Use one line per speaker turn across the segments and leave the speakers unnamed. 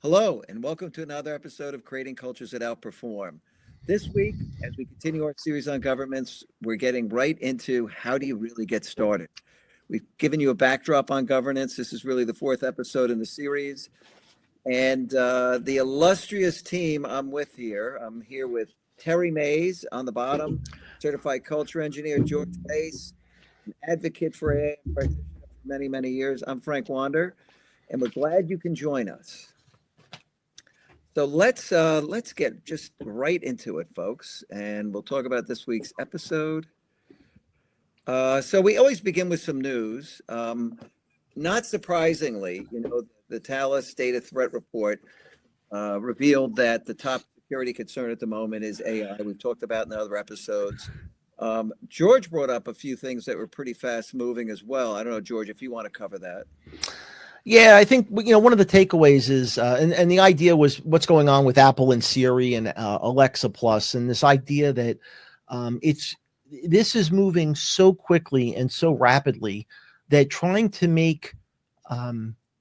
Hello, and welcome to another episode of Creating Cultures That Outperform. This week, as we continue our series on governments, we're getting right into how do you really get started. We've given you a backdrop on governance. This is really the fourth episode in the series. And the illustrious team I'm here with Terry Mays on the bottom, certified culture engineer, George Pace, an advocate for AI practitioner for many, many years. I'm Frank Wander, and we're glad you can join us. So let's get just right into it, folks, and we'll talk about this week's episode. So we always begin with some news. Not surprisingly, the Thales Data Threat Report revealed that the top security concern at the moment is AI. We've talked about in other episodes. George brought up a few things that were pretty fast moving as well. I don't know, George, if you want to cover that.
Yeah, I think one of the takeaways is, and the idea was what's going on with Apple and Siri and Alexa Plus, and this idea that this is moving so quickly and so rapidly that trying to make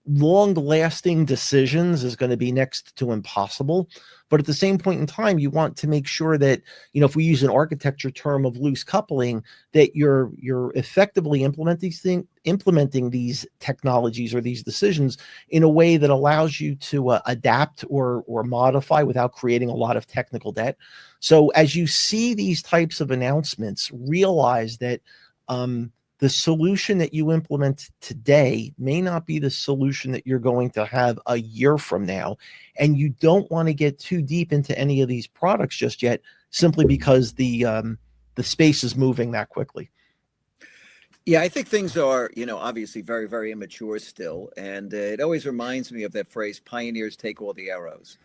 long-lasting decisions is going to be next to impossible. But at the same point in time, you want to make sure that, if we use an architecture term of loose coupling, that you're effectively implementing these technologies or these decisions in a way that allows you to adapt or modify without creating a lot of technical debt. So as you see these types of announcements, realize that the solution that you implement today may not be the solution that you're going to have a year from now. And you don't want to get too deep into any of these products just yet, simply because the space is moving that quickly.
Yeah, I think things are, obviously very, very immature still. And it always reminds me of that phrase, pioneers take all the arrows.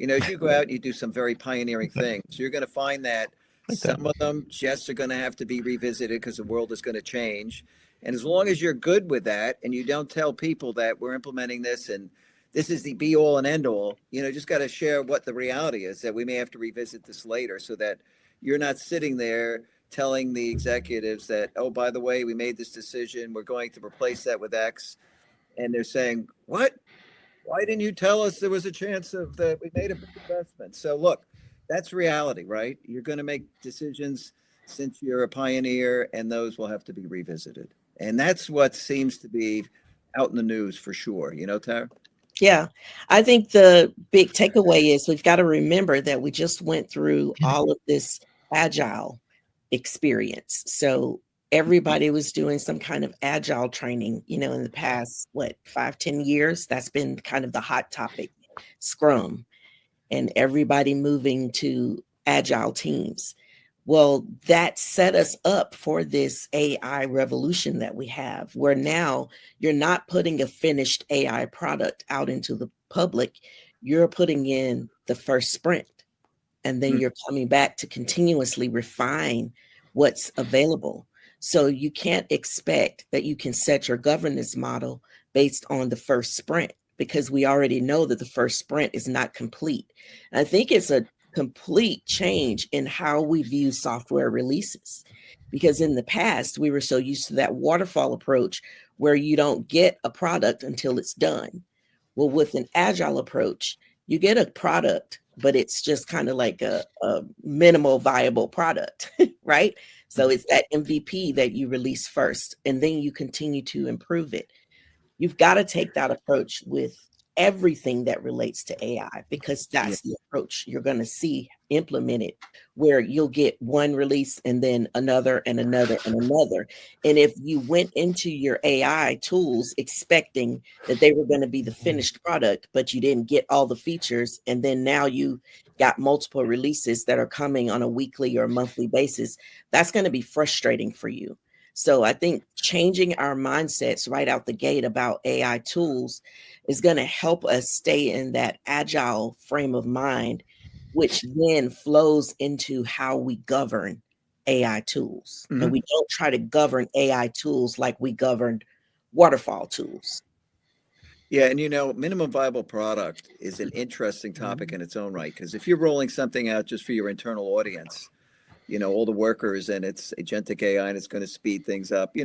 As you go out and you do some very pioneering things, you're going to find that some of them just are going to have to be revisited because the world is going to change. And as long as you're good with that and you don't tell people that we're implementing this and this is the be all and end all, just got to share what the reality is, that we may have to revisit this later, so that you're not sitting there telling the executives that, oh, by the way, we made this decision, we're going to replace that with X. And they're saying, what? Why didn't you tell us there was a chance of that we made a big investment? So look, that's reality, right? You're going to make decisions since you're a pioneer, and those will have to be revisited. And that's what seems to be out in the news for sure. Tara?
Yeah, I think the big takeaway is we've got to remember that we just went through all of this agile experience. So everybody was doing some kind of agile training, in the past, 5-10 years. That's been kind of the hot topic, Scrum, and everybody moving to agile teams. Well, that set us up for this AI revolution that we have, where now you're not putting a finished AI product out into the public. You're putting in the first sprint, and then you're coming back to continuously refine what's available. So you can't expect that you can set your governance model based on the first sprint, because we already know that the first sprint is not complete. And I think it's a complete change in how we view software releases, because in the past we were so used to that waterfall approach where you don't get a product until it's done. Well, with an agile approach, you get a product, but it's just kind of like a minimal viable product, right? So it's that MVP that you release first, and then you continue to improve it. You've got to take that approach with everything that relates to AI, because that's the approach you're going to see implemented, where you'll get one release and then another and another and another. And if you went into your AI tools expecting that they were going to be the finished product, but you didn't get all the features, and then now you got multiple releases that are coming on a weekly or monthly basis, that's going to be frustrating for you. So I think changing our mindsets right out the gate about AI tools is going to help us stay in that agile frame of mind, which then flows into how we govern AI tools. And we don't try to govern AI tools like we governed waterfall tools.
Yeah, and minimum viable product is an interesting topic in its own right, because if you're rolling something out just for your internal audience, all the workers, and it's agentic AI and it's going to speed things up,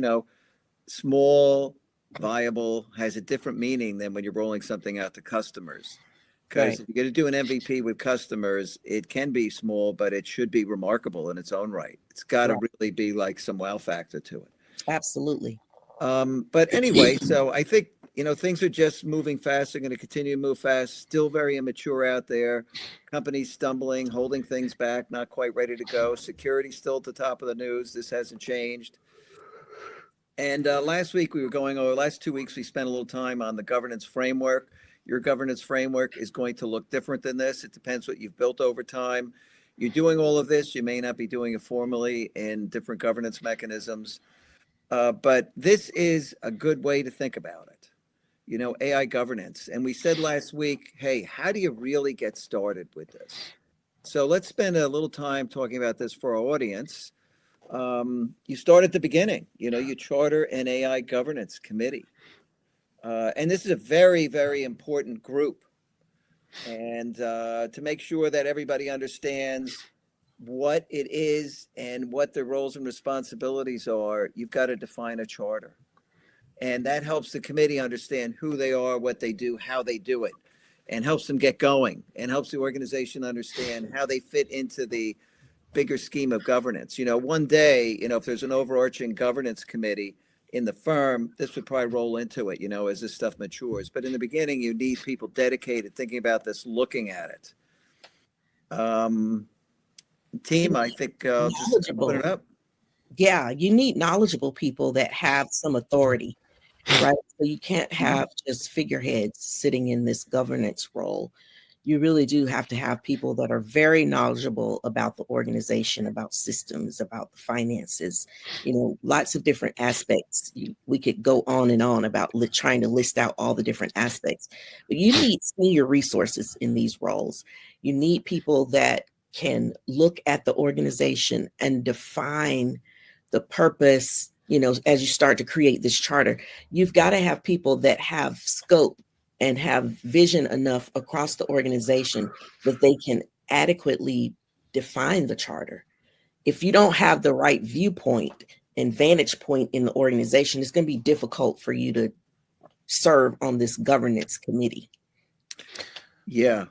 small, viable has a different meaning than when you're rolling something out to customers. Because
Right.
if you're going to do an MVP with customers, it can be small, but it should be remarkable in its own right. It's got to
Right.
really be like some wow factor to it.
Absolutely.
But anyway, so I think, things are just moving fast. They're going to continue to move fast. Still very immature out there. Companies stumbling, holding things back, not quite ready to go. Security still at the top of the news. This hasn't changed. And last 2 weeks, we spent a little time on the governance framework. Your governance framework is going to look different than this. It depends what you've built over time. You're doing all of this. You may not be doing it formally in different governance mechanisms. But this is a good way to think about it, AI governance. And we said last week, hey, how do you really get started with this? So let's spend a little time talking about this for our audience. You start at the beginning, you charter an AI governance committee. And this is a very, very important group. And to make sure that everybody understands what it is and what the roles and responsibilities are, you've got to define a charter. And that helps the committee understand who they are, what they do, how they do it, and helps them get going and helps the organization understand how they fit into the bigger scheme of governance. One day, if there's an overarching governance committee in the firm, this would probably roll into it, as this stuff matures. But in the beginning, you need people dedicated, thinking about this, looking at it. Team, I think just open it up.
Yeah, you need knowledgeable people that have some authority, right? So you can't have just figureheads sitting in this governance role. You really do have to have people that are very knowledgeable about the organization, about systems, about the finances, lots of different aspects. We could go on and on about trying to list out all the different aspects, but you need senior resources in these roles. You need people that can look at the organization and define the purpose, as you start to create this charter. You've got to have people that have scope and have vision enough across the organization that they can adequately define the charter. If you don't have the right viewpoint and vantage point in the organization, it's going to be difficult for you to serve on this governance committee.
Yeah.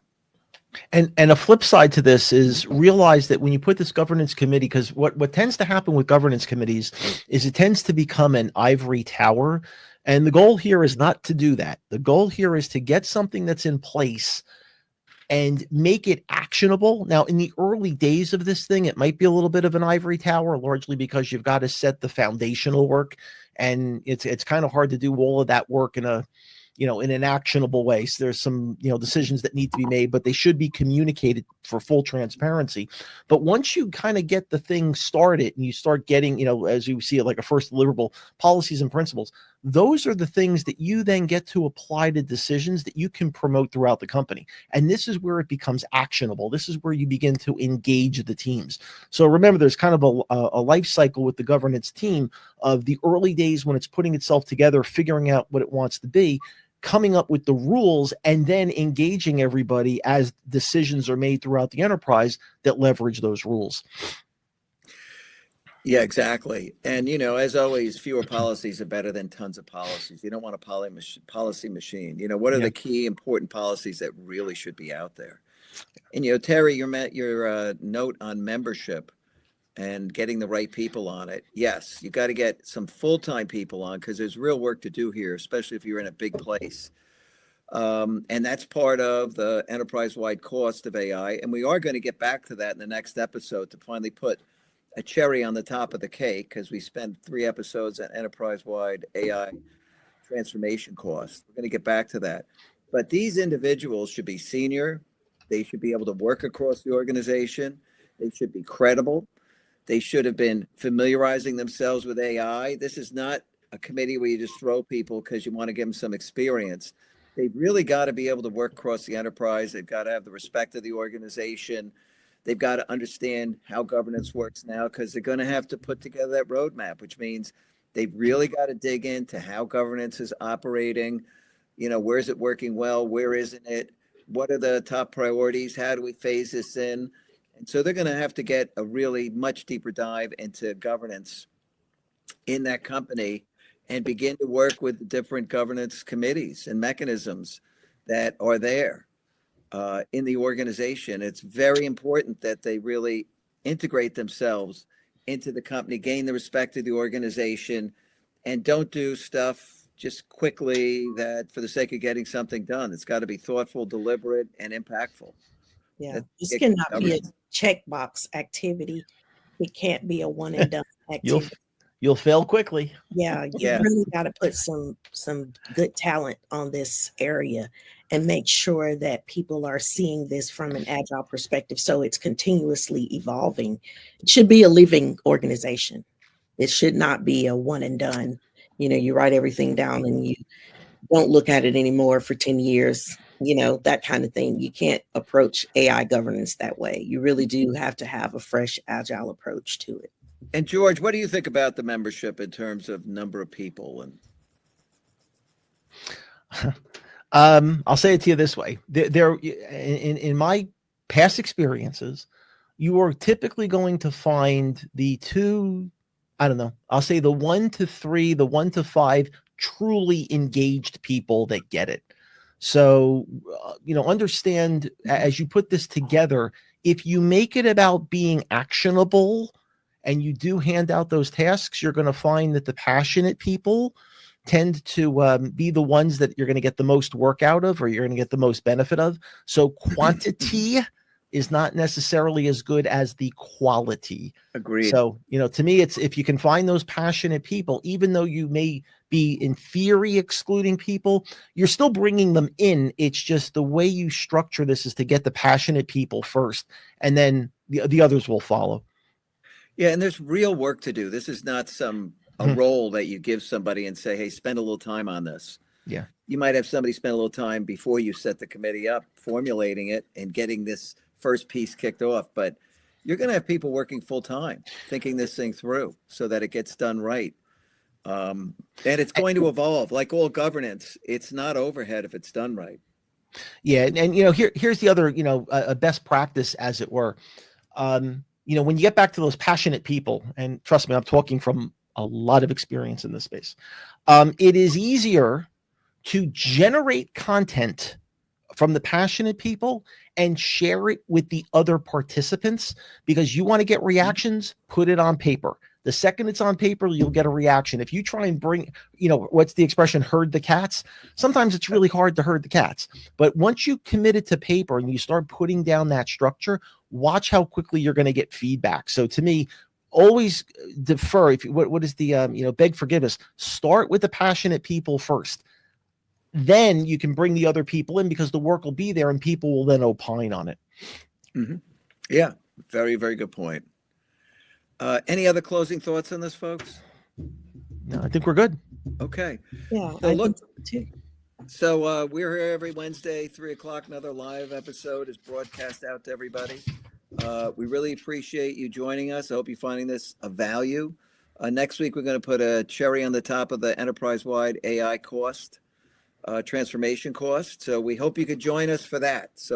And a flip side to this is realize that when you put this governance committee, because what tends to happen with governance committees is it tends to become an ivory tower. And the goal here is not to do that. The goal here is to get something that's in place and make it actionable. Now, in the early days of this thing, it might be a little bit of an ivory tower, largely because you've got to set the foundational work. And it's kind of hard to do all of that work in an actionable way. So there's some, decisions that need to be made, but they should be communicated for full transparency. But once you kind of get the thing started and you start getting, as you see it, like a first deliverable, policies and principles, those are the things that you then get to apply to decisions that you can promote throughout the company. And this is where it becomes actionable. This is where you begin to engage the teams. So remember, there's kind of a life cycle with the governance team of the early days when it's putting itself together, figuring out what it wants to be, coming up with the rules, and then engaging everybody as decisions are made throughout the enterprise that leverage those rules.
Yeah, exactly. And, as always, fewer policies are better than tons of policies. You don't want a policy machine. What are the key important policies that really should be out there? And, Terry, your note on membership and getting the right people on it. Yes, you got to get some full-time people on because there's real work to do here, especially if you're in a big place. And that's part of the enterprise-wide cost of AI. And we are going to get back to that in the next episode to finally put a cherry on the top of the cake, because we spent 3 episodes on enterprise-wide AI transformation costs. We're going to get back to that. But these individuals should be senior. They should be able to work across the organization. They should be credible. They should have been familiarizing themselves with AI. This is not a committee where you just throw people because you want to give them some experience. They've really got to be able to work across the enterprise. They've got to have the respect of the organization. They've got to understand how governance works now, because they're going to have to put together that roadmap, which means they've really got to dig into how governance is operating. Where is it working well? Where isn't it? What are the top priorities? How do we phase this in? And so they're going to have to get a really much deeper dive into governance in that company and begin to work with the different governance committees and mechanisms that are there. in the organization. It's very important that they really integrate themselves into the company, gain the respect of the organization, and don't do stuff just quickly that for the sake of getting something done. It's got to be thoughtful, deliberate, and impactful.
Yeah, this
It
cannot be a
covers-
checkbox activity. It can't be a one and done
You'll
activity.
you'll fail quickly.
Yeah, you
Yeah.
really got to put some good talent on this area and make sure that people are seeing this from an agile perspective. So it's continuously evolving. It should be a living organization. It should not be a one and done. You write everything down and you don't look at it anymore for 10 years, that kind of thing. You can't approach AI governance that way. You really do have to have a fresh, agile approach to it.
And George, what do you think about the membership in terms of number of people? And
I'll say it to you this way: in my past experiences, you are typically going to find the two, I don't know, I'll say the 1 to 3, the 1 to 5 truly engaged people that get it. So, understand as you put this together, if you make it about being actionable and you do hand out those tasks, you're going to find that the passionate people tend to be the ones that you're going to get the most work out of, or you're going to get the most benefit of. So quantity is not necessarily as good as the quality.
agreed.
So, to me, it's if you can find those passionate people, even though you may be in theory excluding people, you're still bringing them in. It's just the way you structure this is to get the passionate people first, and then the others will follow.
Yeah, and there's real work to do. This is not a
Mhm.
role that you give somebody and say, hey, spend a little time on this.
Yeah.
You might have somebody spend a little time before you set the committee up, formulating it and getting this first piece kicked off. But you're going to have people working full time, thinking this thing through so that it gets done right. And it's going to evolve like all governance. It's not overhead if it's done right.
Yeah, and here's the other, a best practice, as it were. When you get back to those passionate people, and trust me, I'm talking from a lot of experience in this space. It is easier to generate content from the passionate people and share it with the other participants, because you want to get reactions, put it on paper. The second it's on paper, you'll get a reaction. If you try and bring, what's the expression, herd the cats? Sometimes it's really hard to herd the cats. But once you commit it to paper and you start putting down that structure, watch how quickly you're going to get feedback. So to me, always defer. What is the, beg forgiveness? Start with the passionate people first. Then you can bring the other people in, because the work will be there and people will then opine on it.
Mm-hmm. Yeah, very, very good point. Any other closing thoughts on this, folks?
No, I think we're good.
Okay.
Yeah,
So
I
look,
think so too.
So we're here every Wednesday, 3:00. Another live episode is broadcast out to everybody. We really appreciate you joining us. I hope you're finding this of value. Next week, we're going to put a cherry on the top of the enterprise-wide AI cost, transformation cost. So we hope you could join us for that. So